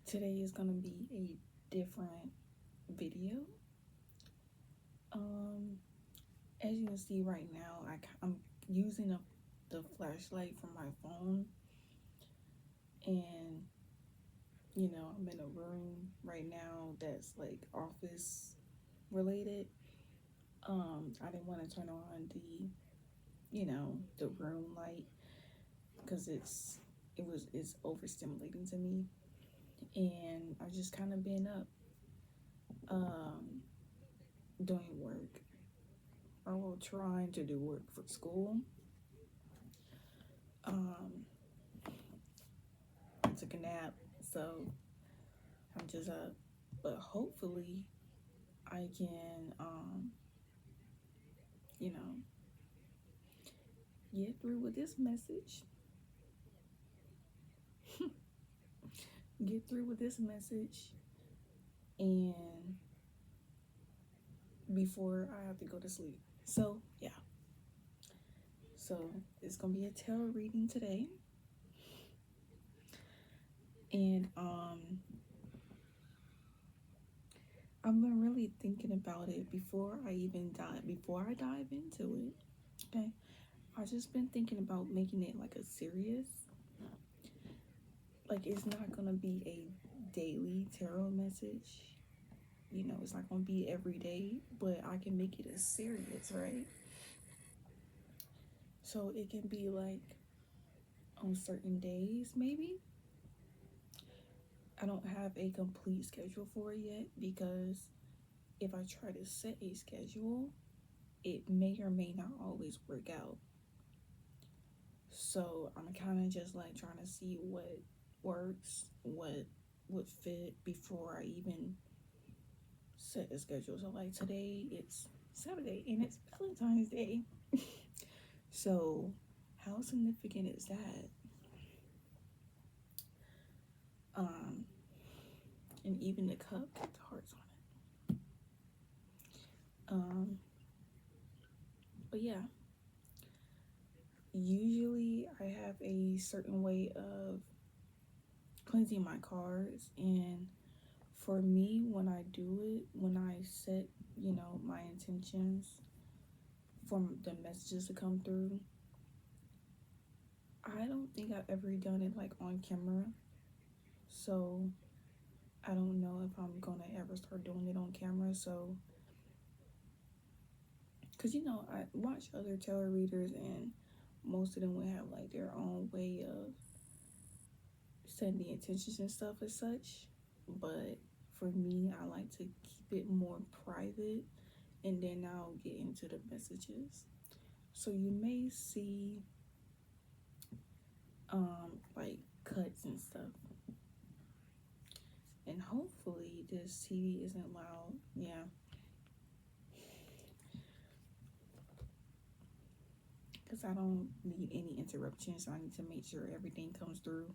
Today is gonna be a different video. Um, as you can see right now, I'm using the flashlight from my phone, and I'm in a room right now that's like office related. I didn't want to turn on the room light because it's overstimulating to me, and I've just kind of been up um doing work, or trying to do work for school. Um, I took a nap, so I'm just up. But hopefully, I can, you know, get through with this message. Get through with this message, and before I have to go to sleep. So yeah. So it's gonna be a tarot reading today, and I've been really thinking about it before I dive into it. Okay, I've just been thinking about making it like a serious, like it's not gonna be a daily tarot message. It's not gonna be every day, but I can make it a serious, right? So it can be like on certain days, maybe. I don't have a complete schedule for it yet because if I try to set a schedule, it may or may not always work out. So I'm kind of just like trying to see what works, what would fit before I even set a schedule. So like today it's Saturday and it's Valentine's Day. So how significant is that? Um, and even the cup got the hearts on it. But yeah, usually I have a certain way of cleansing my cards, and for me, when I do it, when I set, my intentions for the messages to come through, I don't think I've ever done it like on camera. So I don't know if I'm gonna ever start doing it on camera. So, because I watch other tarot readers, and most of them would have like their own way of setting the intentions and stuff as such. But for me, I like to keep it more private, and then I'll get into the messages. So you may see like cuts and stuff. And hopefully this TV isn't loud. Yeah. Because I don't need any interruptions. So I need to make sure everything comes through.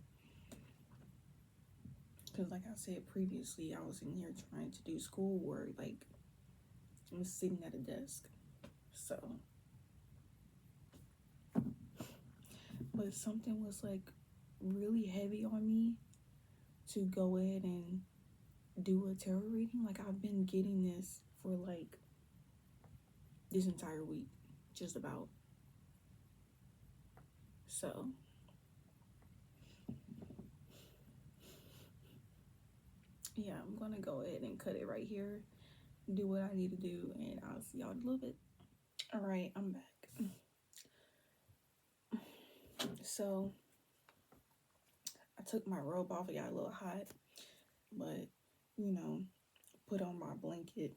Because like I said previously, I was in here trying to do schoolwork. Like, I'm sitting at a desk. So, but something was like really heavy on me to go ahead and do a tarot reading. Like, I've been getting this for like this entire week, just about. So, yeah, I'm gonna go ahead and cut it right here, do what I need to do, and I'll see y'all in a little bit. All right, I'm back. So, I took my robe off. It got a little hot, but you know, put on my blanket,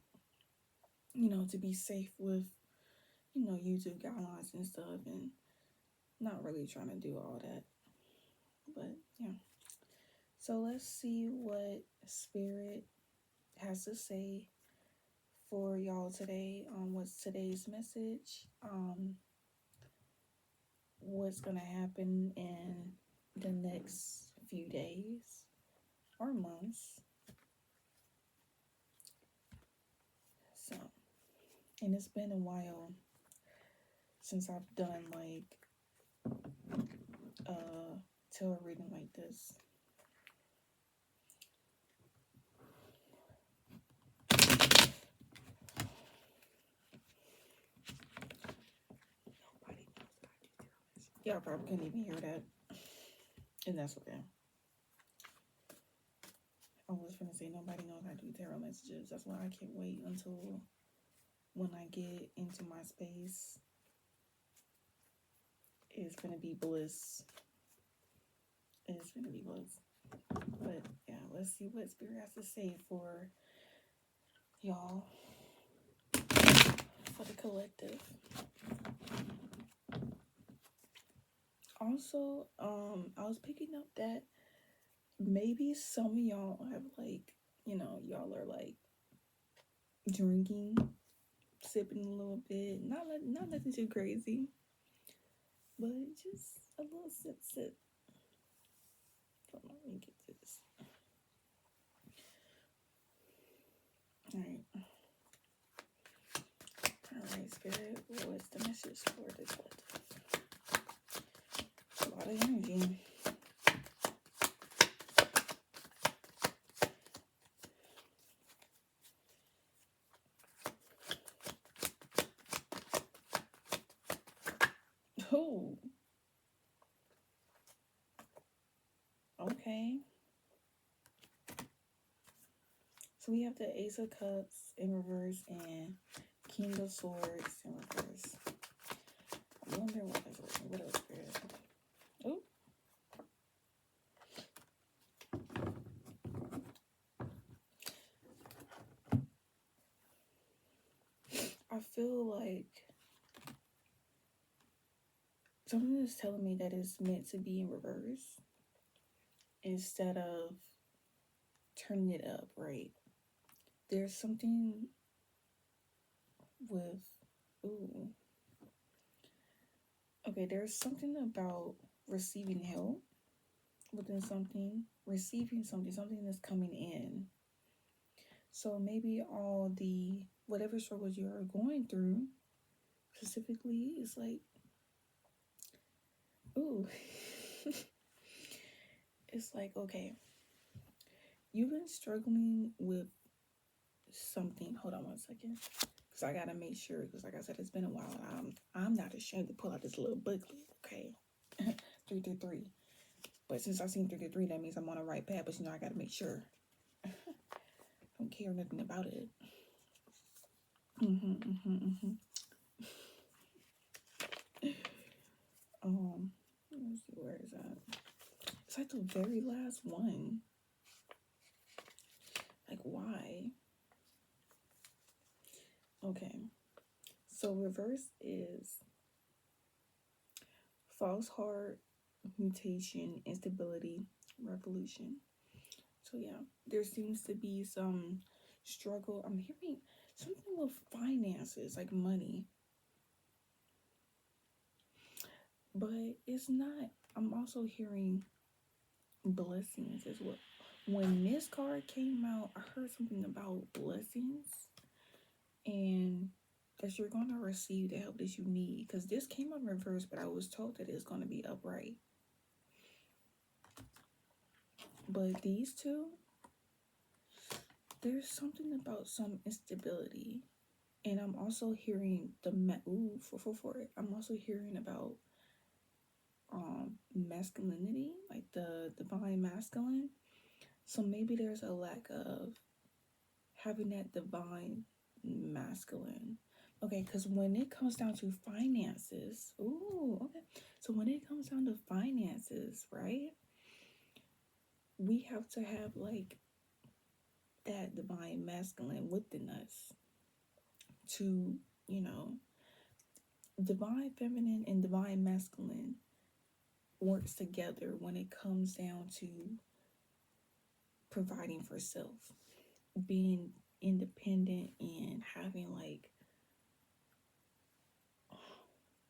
to be safe with, YouTube guidelines and stuff, and not really trying to do all that. But yeah. So let's see what Spirit has to say for y'all today. What's today's message? What's gonna happen in the next few days or months? So, and it's been a while since I've done like tarot reading like this. Y'all probably couldn't even hear that. And that's okay. I was gonna say nobody knows how to do tarot messages. That's why I can't wait until when I get into my space. It's gonna be bliss. It's gonna be bliss. But yeah, let's see what Spirit has to say for y'all, for the collective. Also, I was picking up that maybe some of y'all have like, y'all are like drinking, sipping a little bit, not nothing too crazy, but just a little sip sip. Hold on, let me get this. All right, Spirit. What's the message for the collective? A lot of energy. Oh, okay. So we have the Ace of Cups in reverse and King of Swords in reverse. I wonder what else Spirit. Oh. I feel like something is telling me that it's meant to be in reverse instead of turning it up, right? There's something with, ooh. Okay, there's something about receiving help within something, receiving something that's coming in. So maybe all the, whatever struggles you are going through, specifically, is like, ooh. It's like, okay, you've been struggling with something. Hold on one second. Because I gotta make sure, because like I said, it's been a while. I'm not ashamed to pull out this little booklet, okay? 333. But since I seen 333, that means I'm on the right path. But I gotta make sure. Don't care nothing about it. Let me see, where is that? It's like the very last one. Like, why? Okay. So reverse is false heart, mutation, instability, revolution. So yeah, there seems to be some struggle. I'm hearing something with finances, like money. But it's not. I'm also hearing blessings as well. When this card came out, I heard something about blessings and that you're going to receive the help that you need. Because this came out in reverse, but I was told that it's going to be upright. But these two, there's something about some instability. And I'm also hearing the for it. I'm also hearing about masculinity, like the divine masculine. So maybe there's a lack of having that divine masculine. Okay, because when it comes down to finances, okay. So when it comes down to finances, right? We have to have like that divine masculine within us to, divine feminine and divine masculine works together when it comes down to providing for self, being independent and having like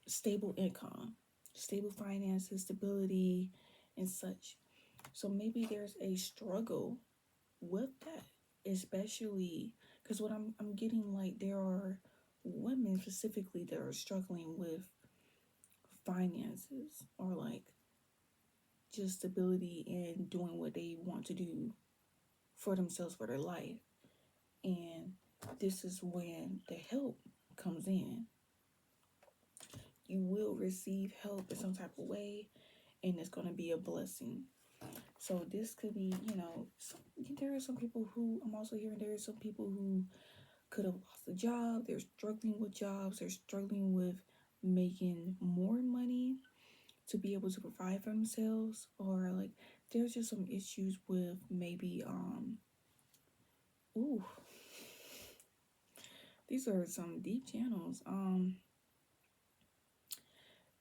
stable income, stable finances, stability, and such. So maybe there's a struggle with that, especially because what I'm getting, like, there are women specifically that are struggling with finances or like just stability and doing what they want to do for themselves, for their life. And this is when the help comes in. you will receive help in some type of way, and it's going to be a blessing. So this could be, there are some people who, I'm also hearing there are some people who could have lost a job. They're struggling with jobs. They're struggling with making more money to be able to provide for themselves, or like there's just some issues with maybe ooh, these are some deep channels.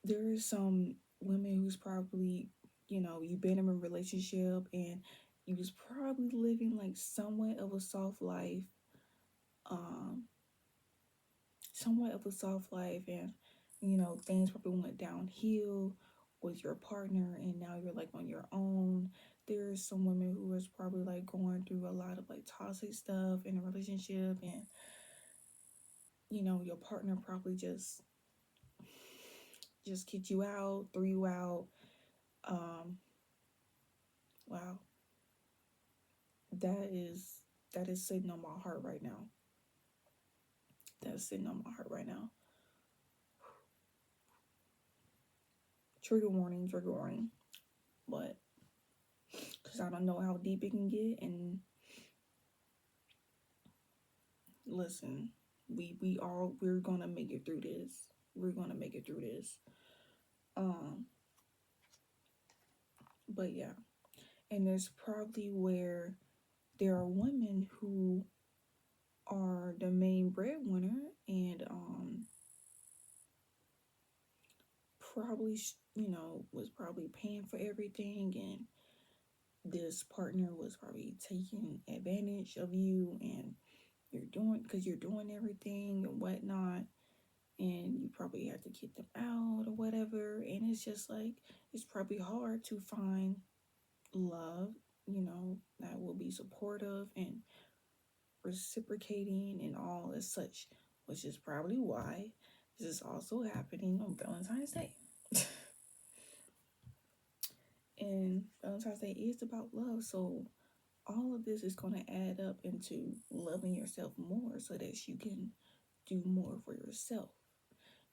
There is some women who's probably, you've been in a relationship and you was probably living like um somewhat of a soft life, and things probably went downhill with your partner, and now you're like on your own. There's some women who is probably like going through a lot of like toxic stuff in a relationship, and your partner probably just kicked you out, threw you out. um wow, that is sitting on my heart right now. That's sitting on my heart right now. Trigger warning, trigger warning. But because I don't know how deep it can get, and listen, we're gonna make it through this. We're gonna make it through this. Um, but yeah, and there's probably where there are women who are the main breadwinner, and probably was probably paying for everything, and this partner was probably taking advantage of you, and you're doing everything and whatnot, and you probably have to kick them out or whatever, and it's just like it's probably hard to find love, that will be supportive and reciprocating and all as such, which is probably why this is also happening on Valentine's Day. And Valentine's Day is about love, so all of this is going to add up into loving yourself more so that you can do more for yourself.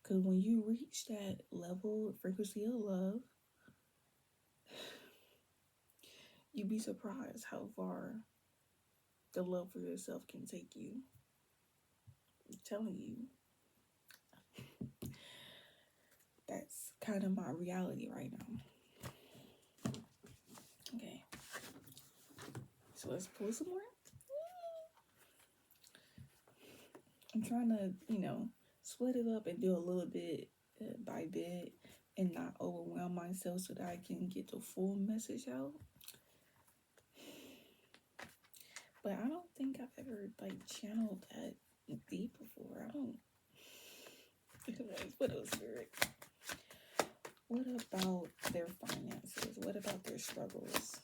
Because when you reach that level, frequency of love, you'd be surprised how far the love for yourself can take you. I'm telling you, that's kind of my reality right now. Okay, so let's pull some more. I'm trying to, split it up and do a little bit by bit and not overwhelm myself so that I can get the full message out. But I don't think I've ever like channeled that deep before. I don't. What else, Spirit? What about their finances? What about their struggles?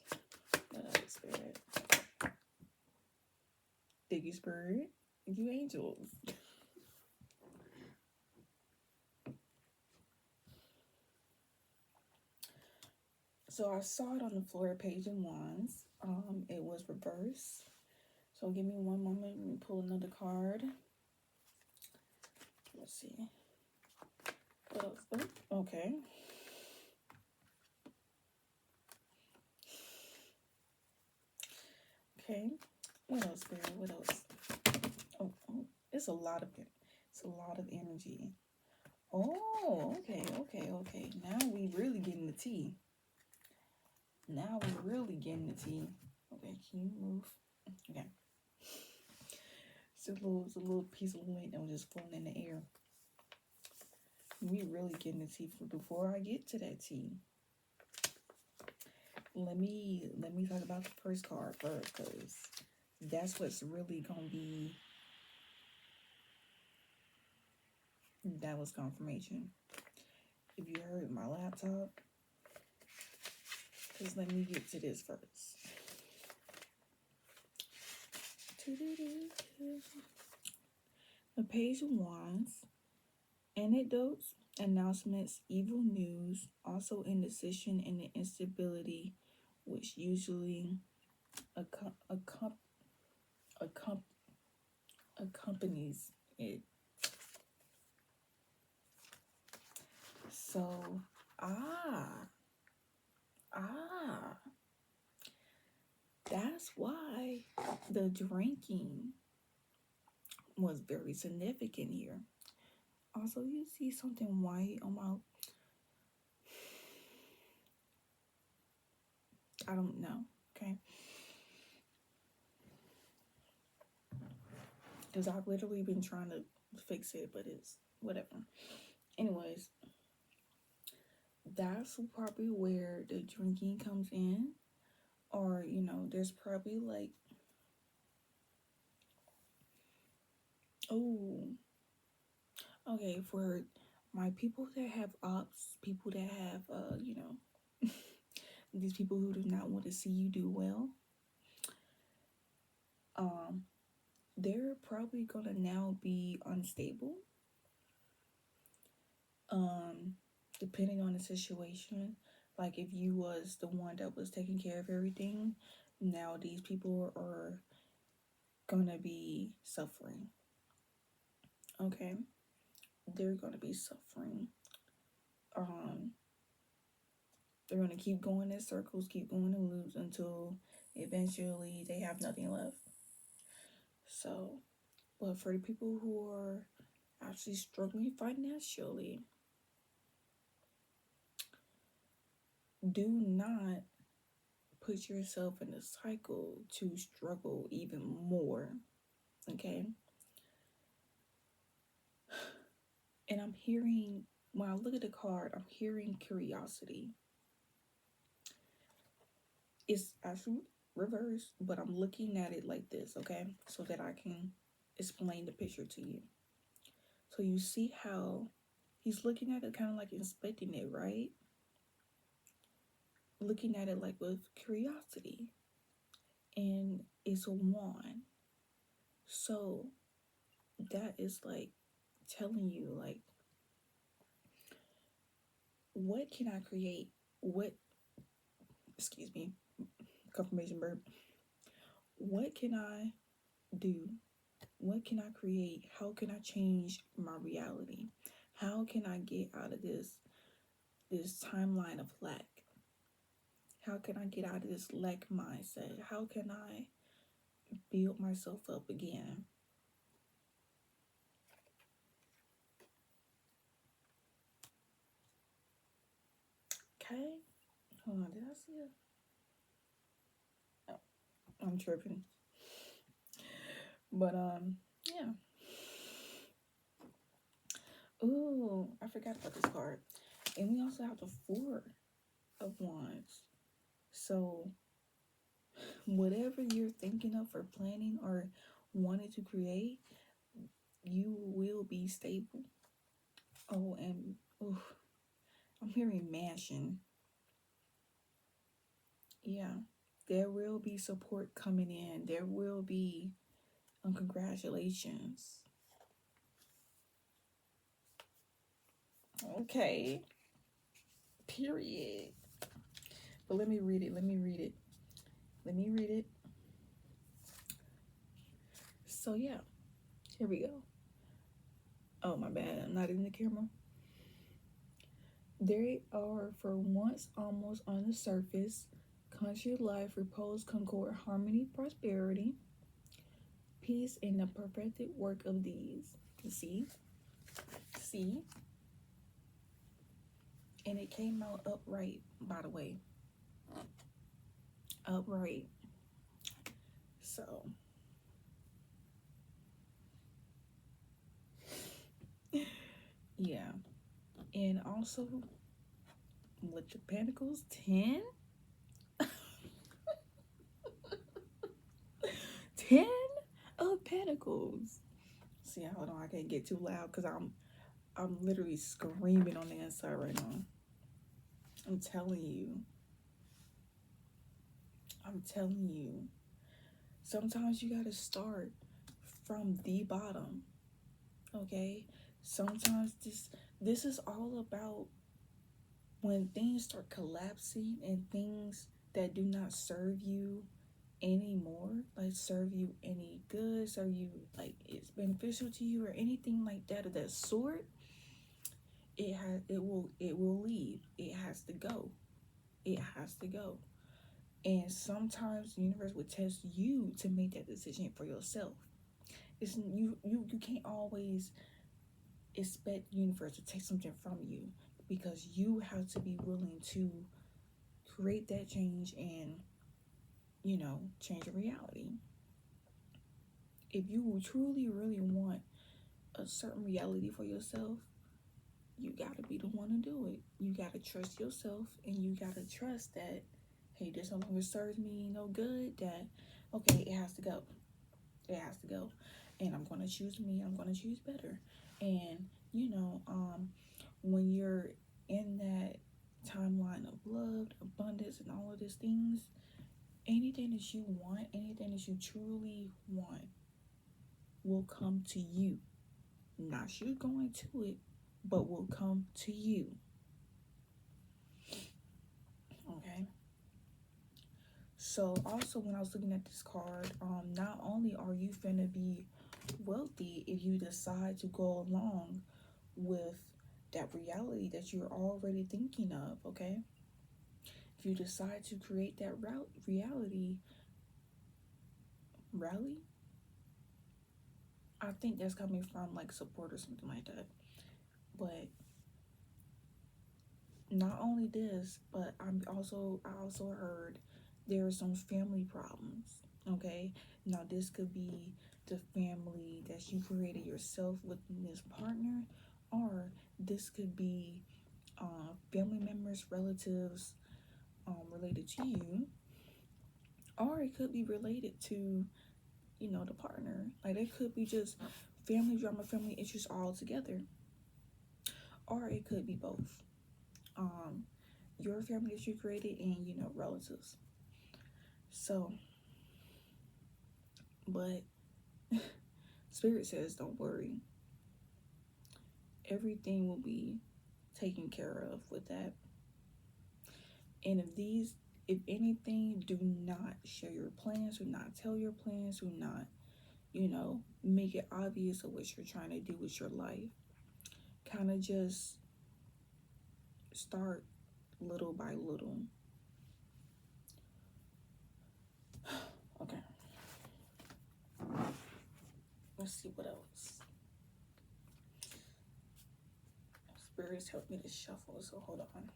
What else, Spirit? Thank you, Spirit. You angels. So I saw it on the floor, page of wands. It was reversed. So give me one moment. Let me pull another card. Let's see. What else? Oh, okay. Okay. What else, Spirit? What else? Oh, it's a lot of it. It's a lot of energy. Oh, okay. Now we really getting the tea. Now we're really getting the tea. Okay, can you move? Okay. It's a little piece of lint that was just floating in the air. We really getting the tea. Before I get to that tea, let me talk about the first card first, because that's what's really gonna be. That was confirmation. If you heard my laptop, because let me get to this first. The page of wands, anecdotes, announcements, evil news, also indecision and the instability, which usually accompanies it. So, ah, ah, that's why the drinking was very significant here. Also, you see something white on my, I don't know, okay? Because I've literally been trying to fix it, but it's whatever. Anyways, that's probably where the drinking comes in. Or, there's probably like, oh, okay, for my people that have ops, people that have, these people who do not want to see you do well, um, they're probably gonna now be unstable. Um, Depending on the situation, like if you was the one that was taking care of everything, now these people are gonna be suffering. Okay, they're gonna be suffering. Um, they're gonna keep going in circles, keep going in loops until eventually they have nothing left. So, but for the people who are actually struggling financially, do not put yourself in a cycle to struggle even more. Okay. And I'm hearing, when I look at the card, I'm hearing curiosity. It's actually reversed, but I'm looking at it like this, okay? So that I can explain the picture to you. So you see how he's looking at it kind of like inspecting it, right? Looking at it like with curiosity. And it's a wand. So that is like telling you, like, what can I create? Excuse me, confirmation burp. What can I do? What can I create? How can I change my reality? How can I get out of this timeline of lack? How can I get out of this lack mindset? How can I build myself up again? Okay. Hold on, did I see it? Oh, I'm tripping. But yeah. Ooh, I forgot about this card. And we also have the Four of Wands. So whatever you're thinking of or planning or wanting to create, you will be stable. Oh, and ooh, I'm hearing mansion. Yeah, there will be support coming in. There will be congratulations. Okay, period. But let me read it. Let me read it. Let me read it. So yeah, here we go. Oh my bad, I'm not in the camera. They are for once almost on the surface. Country life, repose, concord, harmony, prosperity, peace, and the perfected work of these. See? See? And it came out upright, by the way. Upright. So, yeah. And also, with the Pentacles, 10. 10 of Pentacles. See, hold on, I can't get too loud because I'm literally screaming on the inside right now. I'm telling you. I'm telling you. Sometimes you gotta start from the bottom. Okay? Sometimes this is all about when things start collapsing and things that do not serve you anymore, like serve you any good, serve you like it's beneficial to you or anything like that of that sort, it will leave. It has to go. It has to go. And sometimes the universe will test you to make that decision for yourself. It's you can't always expect the universe to take something from you, because you have to be willing to create that change and change your reality. If you truly really want a certain reality for yourself, you gotta be the one to do it. You gotta trust yourself, and you gotta trust that, hey, this no longer serves me no good. That, okay, it has to go. It has to go, and I'm gonna choose me. I'm gonna choose better. And when you're in that timeline of love, abundance, and all of these things, anything that you want, anything that you truly want, will come to you. Not you going to it, but will come to you. Okay. So also, when I was looking at this card, not only are you finna be wealthy if you decide to go along with that reality that you're already thinking of, okay? If you decide to create that reality, rally, I think that's coming from like support or something like that. But not only this, but I also heard there are some family problems. Okay, now this could be the family that you created yourself with this partner, or this could be family members, relatives, related to you, or it could be related to the partner. Like, it could be just family drama, family issues all together, or it could be both. Your family that you created and relatives. So, but Spirit says, don't worry. Everything will be taken care of with that. And if anything, do not share your plans, do not tell your plans, do not, make it obvious of what you're trying to do with your life. Kind of just start little by little. Okay. Let's see what else. Spirits help me to shuffle, so hold on.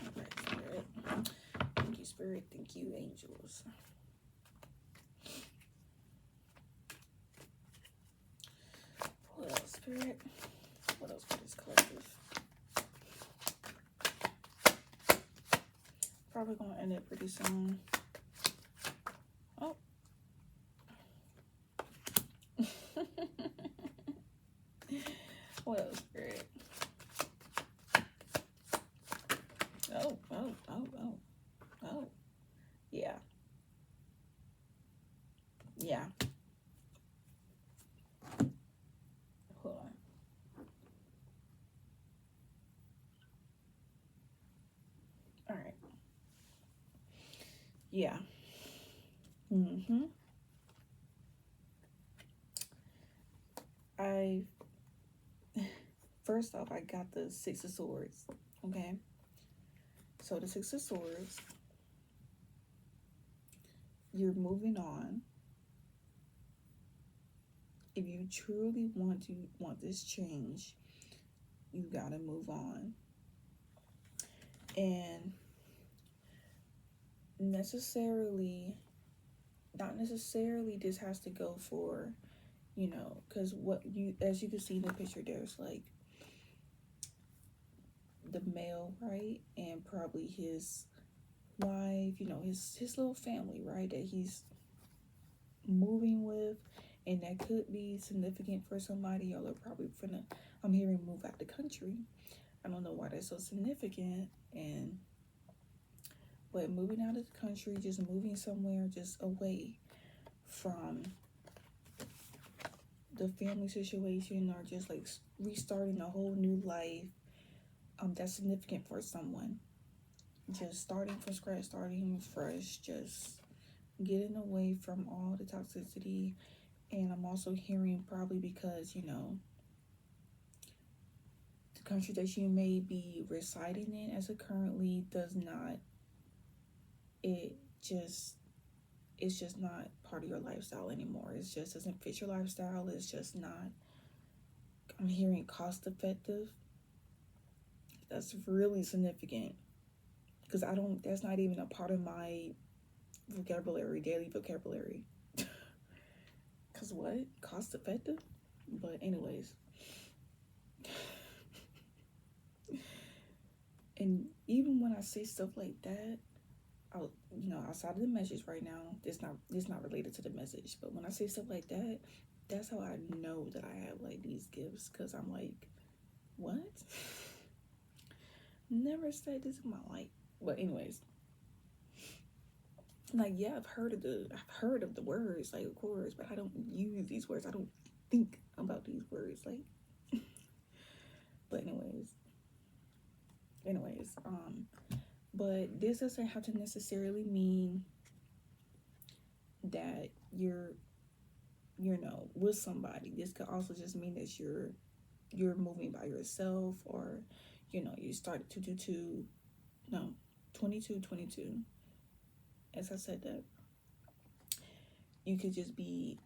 Okay, Spirit. Thank you, Spirit. Thank you, angels. What else, Spirit? What else for this collective? Probably gonna end it pretty soon. Oh. What else, Spirit? Oh. Yeah. Yeah. Hold on. All right. Yeah. I First off, I got the Six of Swords. Okay. So the Six of Swords, you're moving on. If you truly want this change, you gotta move on. And not necessarily this has to go for, because as you can see in the picture, there's like the male, right? And probably his wife, his little family, right? That he's moving with, and that could be significant for somebody. Y'all are probably I'm hearing move out the country. I don't know why that's so significant, but moving out of the country, just moving somewhere, just away from the family situation, or just like restarting a whole new life. That's significant for someone. Just starting from scratch, starting fresh, just getting away from all the toxicity. And I'm also hearing probably because, the country that you may be residing in as of currently does not, it just, it's just not part of your lifestyle anymore. It just doesn't fit your lifestyle. It's just not, I'm hearing cost effective. That's really significant because I don't, that's not even a part of my vocabulary, daily vocabulary. Because what? Cost effective? But, anyways, and even when I say stuff like that, I'll, outside of the message right now, it's not related to the message. But when I say stuff like that, that's how I know that I have like these gifts. Because I'm like, what? Never said this in my life. But anyways, like, yeah, I've heard of the words, like, of course, but I don't use these words. I don't think about these words, like. But anyways, but this doesn't have to necessarily mean that you're, with somebody. This could also just mean that you're moving by yourself, or you started to do two, no, 22 as I said, that you could just be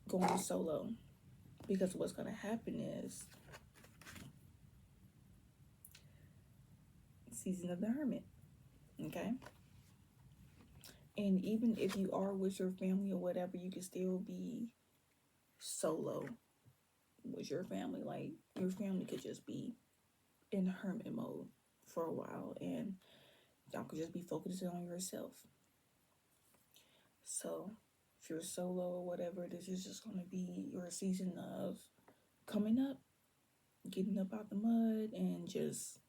going solo, because what's going to happen is season of the hermit. Okay. And even if you are with your family or whatever, you can still be solo with your family. Like, your family could just be in hermit mode for a while, and y'all could just be focusing on yourself. So if you're solo or whatever, this is just going to be your season of coming up, getting up out the mud, and just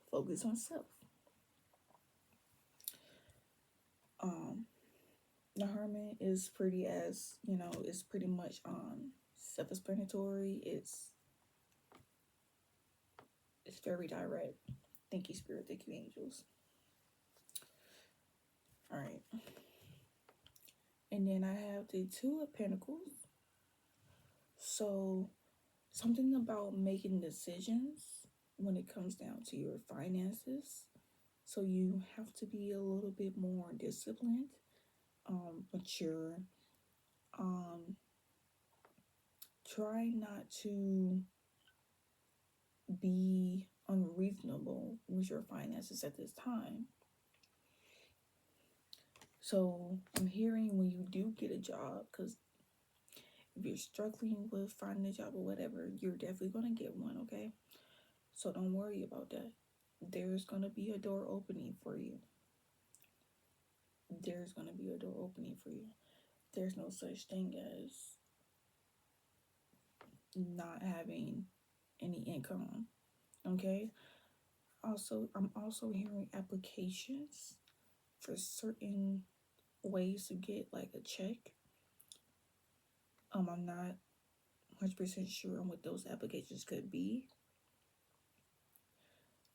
focus on self. The hermit is pretty, as it's pretty much self-explanatory. It's very direct. Thank you, spirit. Thank you, angels. All right. And then I have the Two of Pentacles. So, something about making decisions when it comes down to your finances. So you have to be a little bit more disciplined, mature. Try not to be unreasonable with your finances at this time. So I'm hearing when you do get a job, because if you're struggling with finding a job or whatever, you're definitely going to get one, okay? So don't worry about that. There's going to be a door opening for you. There's going to be a door opening for you. There's no such thing as not having any income, okay? Also, I'm also hearing applications for certain ways to get like a check. I'm not 100% sure on what those applications could be,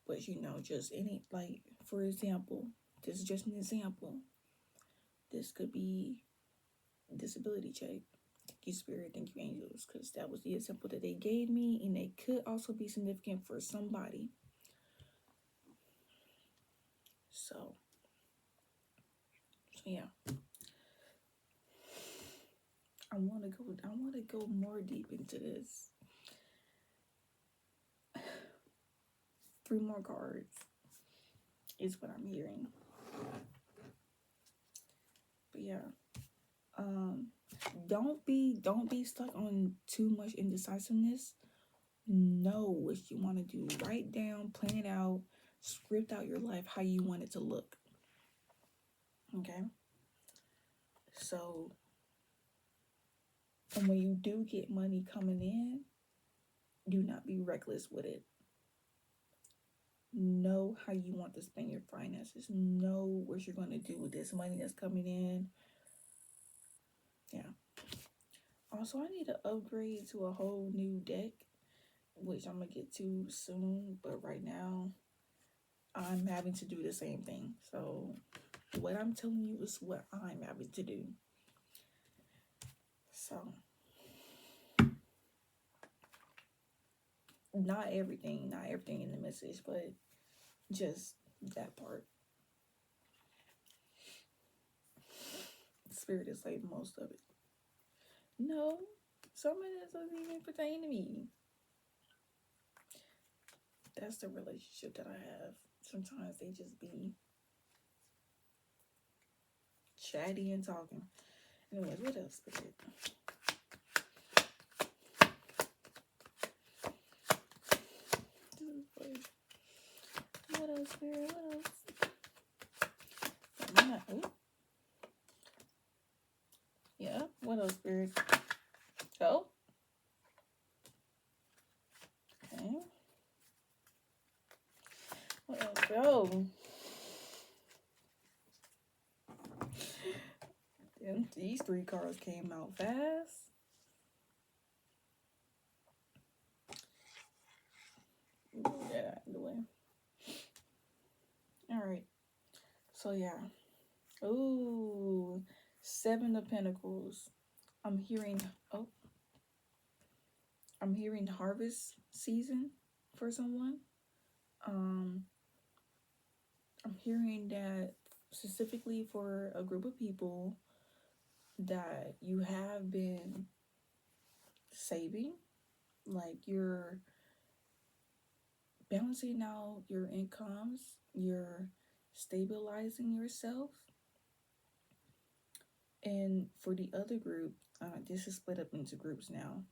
but just any, like, for example, this is just an example. This could be disability check. Thank you, spirit. Thank you, angels, because that was the example that they gave me, and it could also be significant for somebody. So yeah. I want to go more deep into this. 3 more cards is what I'm hearing. But yeah. Don't be stuck on too much indecisiveness. Know what you want to do. Write down, plan it out, script out your life how you want it to look. Okay? So, and when you do get money coming in, do not be reckless with it. Know how you want to spend your finances. Know what you're going to do with this money that's coming in. Yeah. Also, I need to upgrade to a whole new deck, which I'm going to get to soon. But right now, I'm having to do the same thing. So, What I'm telling you is what I'm having to do. So, not everything in the message, but just that part. Spirit is like most of it. No, some of this doesn't even pertain to me. That's the relationship that I have. Sometimes they just be chatty and talking. Anyways, what else, Spirit? What else, Spirit? What else? Yeah, what else, Spirit? Oh, okay. What else? Oh, then these 3 cards came out fast. Move that out of the way. All right. So yeah. Ooh, 7 of Pentacles. I'm hearing. Oh, I'm hearing harvest season for someone. I'm hearing that specifically for a group of people that you have been saving, like you're balancing out your incomes, you're stabilizing yourself. And for the other group, this is split up into groups now.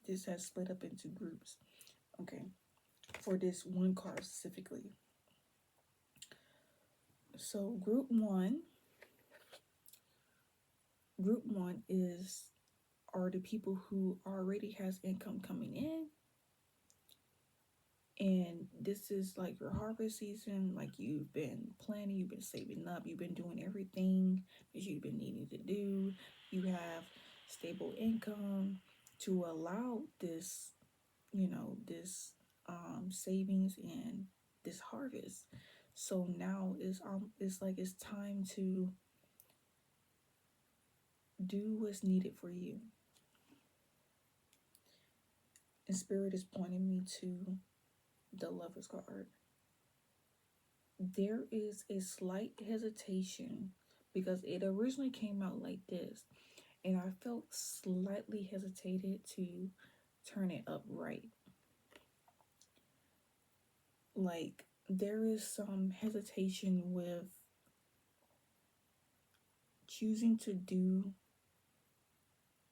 This has split up into groups. Okay. For this one card specifically. So group one is are the people who already has income coming in, and this is like your harvest season. Like you've been planning, you've been saving up, you've been doing everything that you've been needing to do. You have stable income to allow this, this savings and this harvest. So now it's like it's time to do what's needed for you. And Spirit is pointing me to the Lover's card. There is a slight hesitation because it originally came out like this, and I felt slightly hesitated to turn it upright. Like there is some hesitation with choosing to do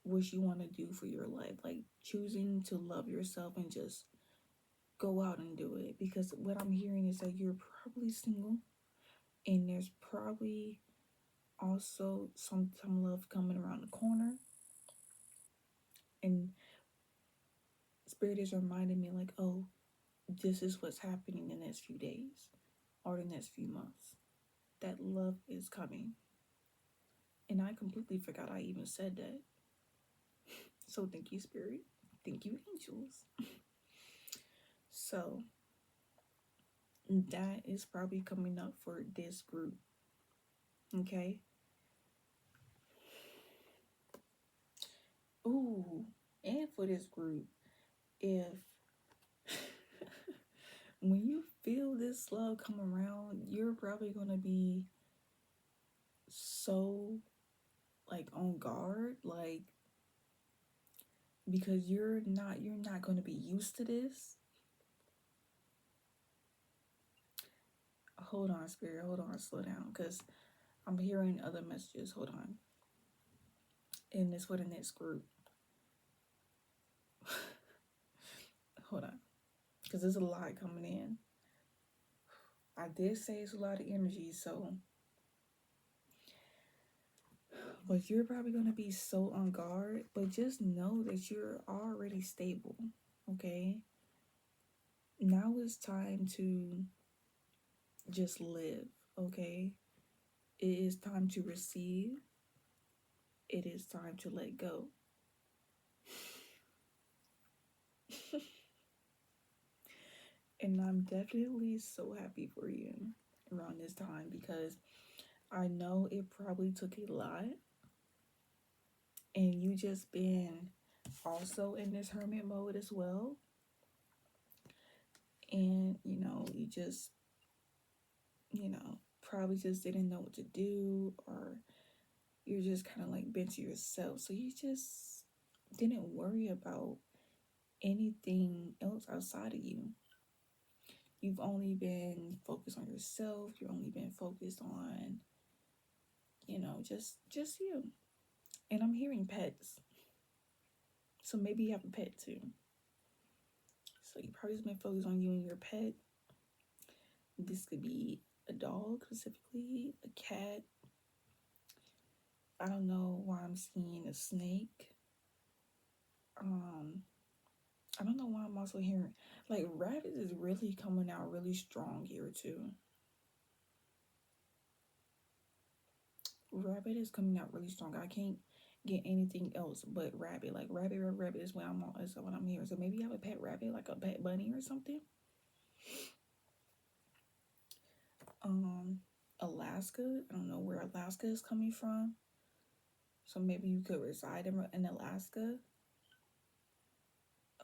what you want to do for your life, like choosing to love yourself and just go out and do it. Because what I'm hearing is that you're probably single, and there's probably also some love coming around the corner. And Spirit is reminding me like, oh, this is what's happening in the next few days or the next few months. That love is coming. And I completely forgot I even said that. So thank you, Spirit. Thank you, angels. So that is probably coming up for this group. Okay. Ooh, and for this group, if when you feel this love come around, you're probably gonna be so like on guard, like because you're not gonna be used to this. Hold on, Spirit, hold on, slow down, because I'm hearing other messages. Hold on. And it's for the next group. Hold on. Because there's a lot coming in. I did say it's a lot of energy, so. But you're probably going to be so on guard. But just know that you're already stable, okay? Now it's time to just live, okay? It is time to receive. It is time to let go. And I'm definitely so happy for you around this time because I know it probably took a lot, and you just been also in this hermit mode as well. And you just, probably just didn't know what to do, or you're just kind of like been to yourself. So you just didn't worry about anything else outside of you. You've only been focused on yourself. You've only been focused on, just you. And I'm hearing pets. So maybe you have a pet too. So you probably just been focused on you and your pet. This could be a dog specifically, a cat. I don't know why I'm seeing a snake. Um, I don't know why I'm also hearing like rabbit is really coming out really strong here too. Rabbit is coming out really strong. I can't get anything else but rabbit. Like rabbit is what I'm on, is what I'm hearing. So maybe you have a pet rabbit, like a pet bunny or something. Um, Alaska. I don't know where Alaska is coming from. So maybe you could reside in Alaska.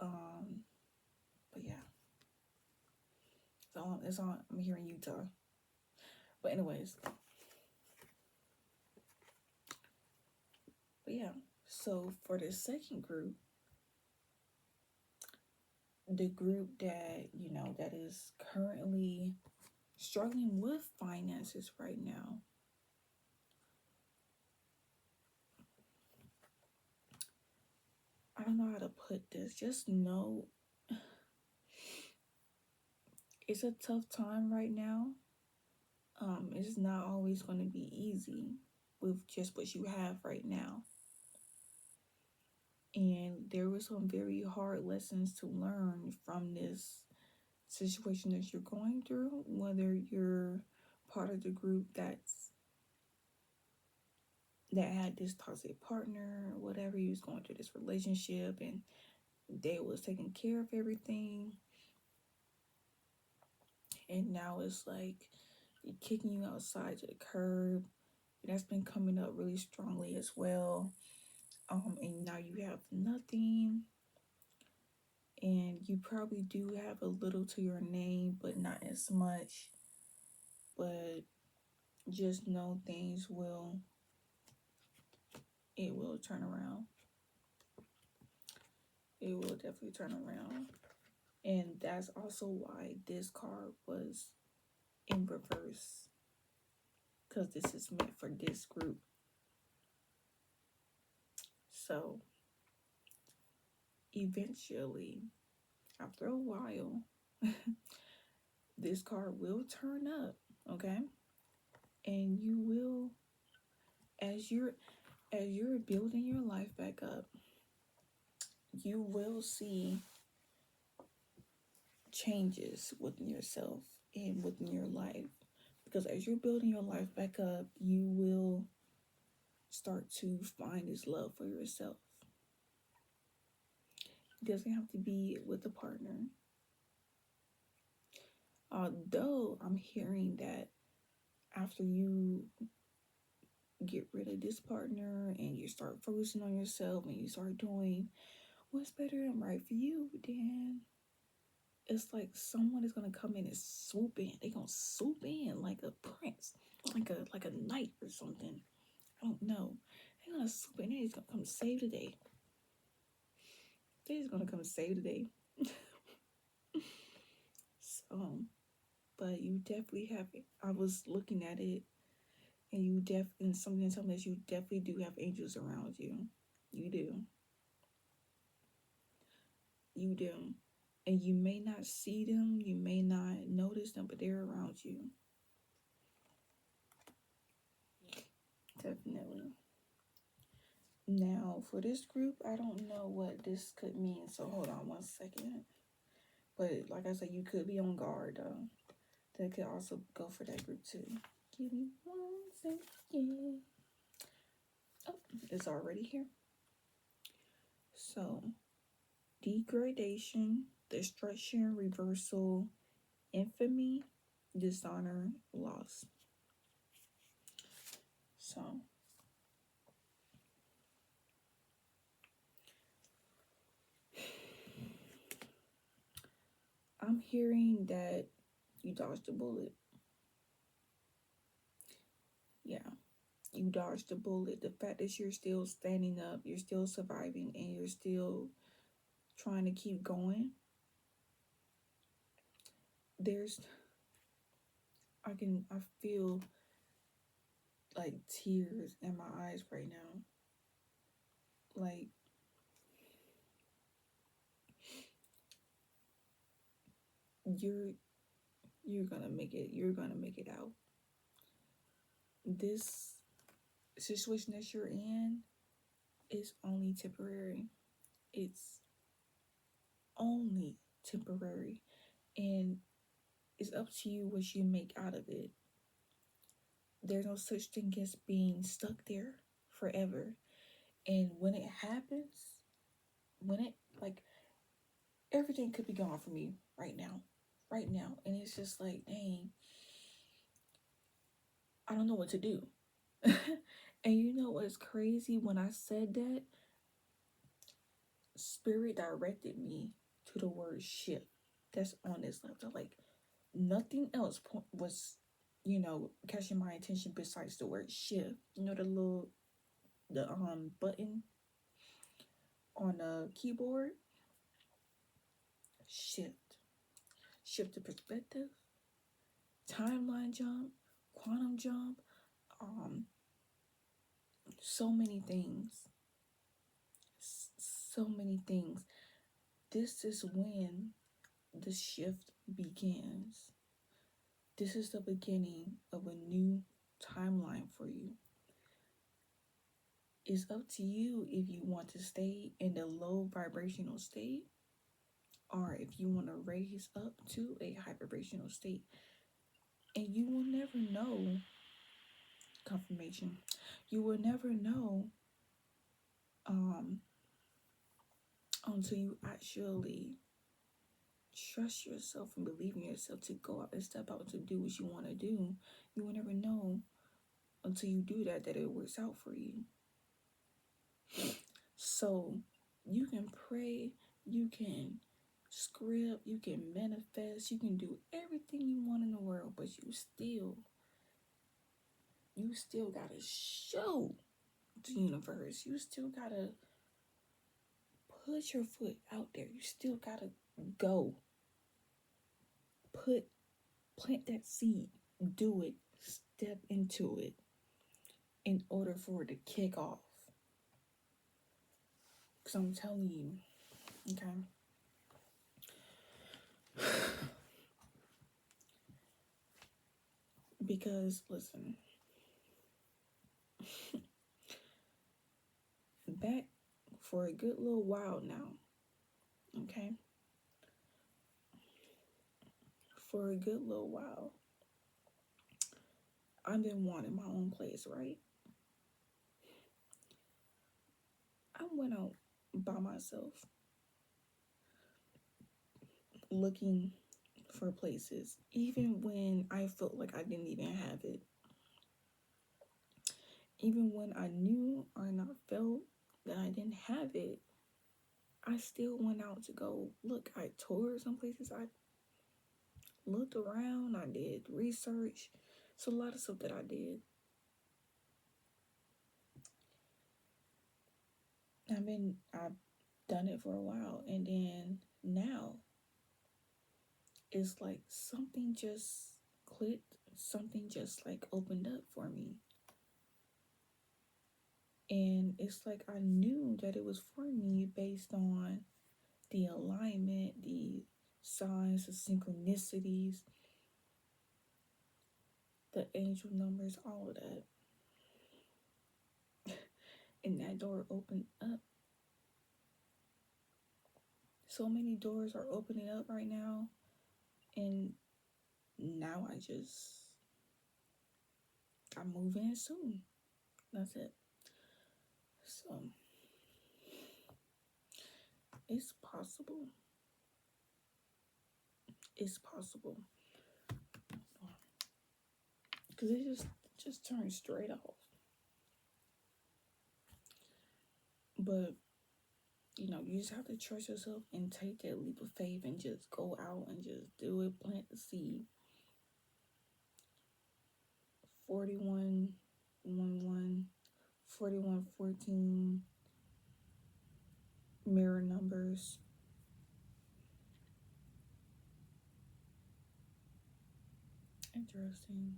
Um, but yeah, it's on. I'm hearing Utah. But anyways, but yeah. So for the second group, the group that that is currently struggling with finances right now. I don't know how to put this. Just know it's a tough time right now. It's not always going to be easy with just what you have right now. And there were some very hard lessons to learn from this situation that you're going through, whether you're part of the group that had this toxic partner, or whatever, you was going through this relationship and they was taking care of everything, and now it's like kicking you outside to the curb. That's been coming up really strongly as well. And now you have nothing, and you probably do have a little to your name, but not as much. But just know it will turn around. It will definitely turn around. And that's also why this card was in reverse, because this is meant for this group. So eventually, after a while, this card will turn up, okay? And you will, as you're building your life back up, you will see changes within yourself and within your life. Because as you're building your life back up, you will start to find this love for yourself. It doesn't have to be with a partner. Although I'm hearing that after you get rid of this partner and you start focusing on yourself and you start doing what's better and right for you, then it's like someone is gonna come in and swoop in. They're gonna swoop in like a prince, like a knight or something. I don't know. They're gonna swoop in. They're just gonna come save the day. They're just gonna come save the day. So, but you definitely have it. I was looking at it, and something telling me that you definitely do have angels around you. You do. You do. And you may not see them, you may not notice them, but they're around you. Definitely. Now, for this group, I don't know what this could mean, so hold on one second. But like I said, you could be on guard though. That could also go for that group too. Give me 1 second. Oh, it's already here. So, degradation, destruction, reversal, infamy, dishonor, loss. So I'm hearing that you dodged a bullet. Yeah, you dodged a bullet. The fact that you're still standing up, you're still surviving, and you're still trying to keep going. There's, I feel like tears in my eyes right now. Like, you're you're gonna make it. You're gonna make it out. This situation that you're in is only temporary. It's only temporary, and it's up to you what you make out of it. There's no such thing as being stuck there forever. And when it happens, when it, like, everything could be gone from you right now, right now, and it's just like, dang, I don't know what to do. And you know what's crazy? When I said that, Spirit directed me to the word shift that's on this laptop. Like, nothing else was, catching my attention besides the word shift. You know, the button on the keyboard. Shift. Shift the perspective. Timeline jump. Quantum jump. Um, so many things. So many things. This is when the shift begins. This is the beginning of a new timeline for you. It's up to you if you want to stay in the low vibrational state or if you want to raise up to a high vibrational state. And you will never know, confirmation, you will never know um, until you actually trust yourself and believe in yourself to go out and step out to do what you want to do. You will never know until you do that it works out for you. So you can pray, you can script, you can manifest, you can do everything you want in the world, but you still gotta show the universe. You still gotta put your foot out there. You still gotta go. Plant that seed. Do it. Step into it in order for it to kick off. Because I'm telling you, okay? Because, listen, back for a good little while now, okay? For a good little while, I've been wanting my own place, right? I went out by myself looking for places, even when I felt like I didn't even have it. Even when I knew or not felt that I didn't have it, I still went out to go look. I toured some places, I looked around, I did research. It's a lot of stuff that I did. I've done it for a while, and then now it's like something just clicked, something just like opened up for me. And it's like I knew that it was for me based on the alignment, the signs, the synchronicities, the angel numbers, all of that. And that door opened up. So many doors are opening up right now. And now I move in soon. That's it. So it's possible. It's possible. because it just turns straight off. But you know, you just have to trust yourself and take that leap of faith and just go out and just do it, plant the seed. 4111, 4114, mirror numbers. Interesting.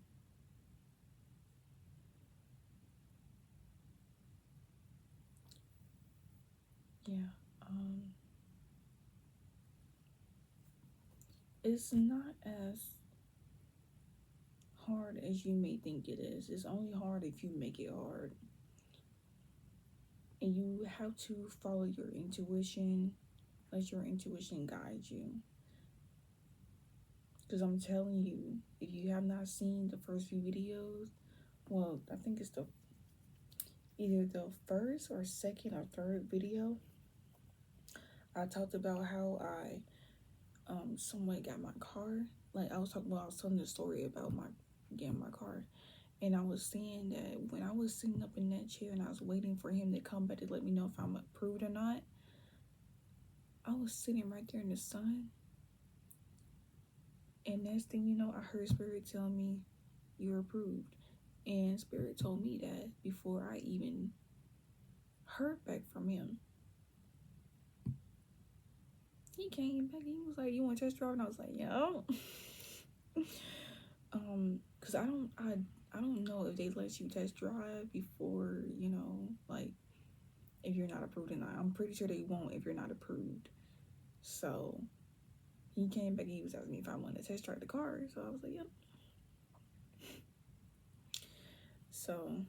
Yeah. It's not as hard as you may think it is. It's only hard if you make it hard. And you have to follow your intuition. Let your intuition guide you. Because I'm telling you, if you have not seen the first few videos, well, I think it's the either the first or second or third video, I talked about how I somewhat got my car. Like I was telling the story about my getting my car. And I was saying that when I was sitting up in that chair and I was waiting for him to come back to let me know if I'm approved or not, I was sitting right there in the sun. And next thing you know, I heard Spirit tell me, "You're approved." And Spirit told me that before I even heard back from him. He came back. He was like, "You want to test drive?" And I was like, "Yo." Cause I don't know if they let you test drive before, you know, like if you're not approved or not. I'm pretty sure they won't if you're not approved. So he came back. He was asking me if I wanted to test drive the car. So I was like, "Yep." So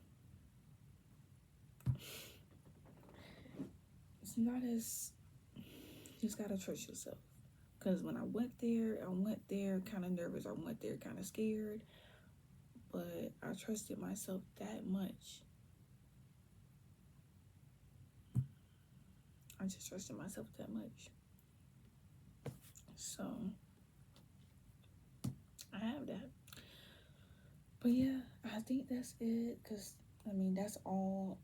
it's not as, you just gotta trust yourself. Because when I went there kind of nervous. I went there kind of scared. But I trusted myself that much. I just trusted myself that much. So I have that. But yeah, I think that's it. Because, I mean, that's all.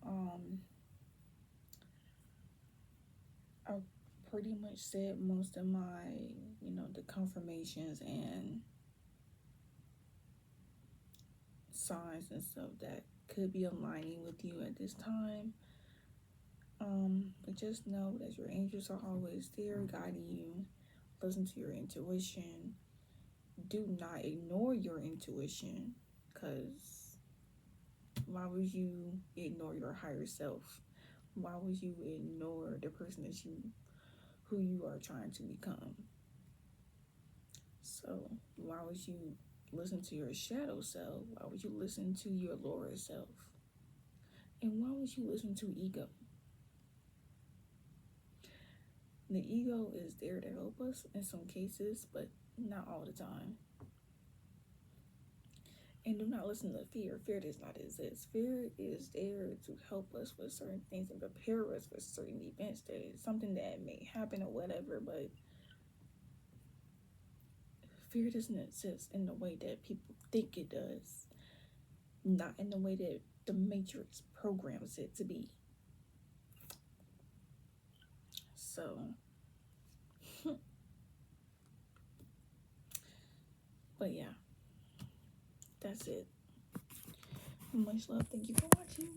I pretty much said most of my, the confirmations and signs and stuff that could be aligning with you at this time. But just know that your angels are always there guiding you. Listen to your intuition. Do not ignore your intuition, because why would you ignore your higher self? Why would you ignore the person who you are trying to become? So why would you listen to your shadow self? Why would you listen to your lower self? And why would you listen to ego? The ego is there to help us in some cases, but not all the time. And do not listen to fear. Fear does not exist. Fear is there to help us with certain things and prepare us for certain events that is something that may happen or whatever, but fear doesn't exist in the way that people think it does. Not in the way that the Matrix programs it to be. So, but yeah, that's it. Much love. Thank you for watching.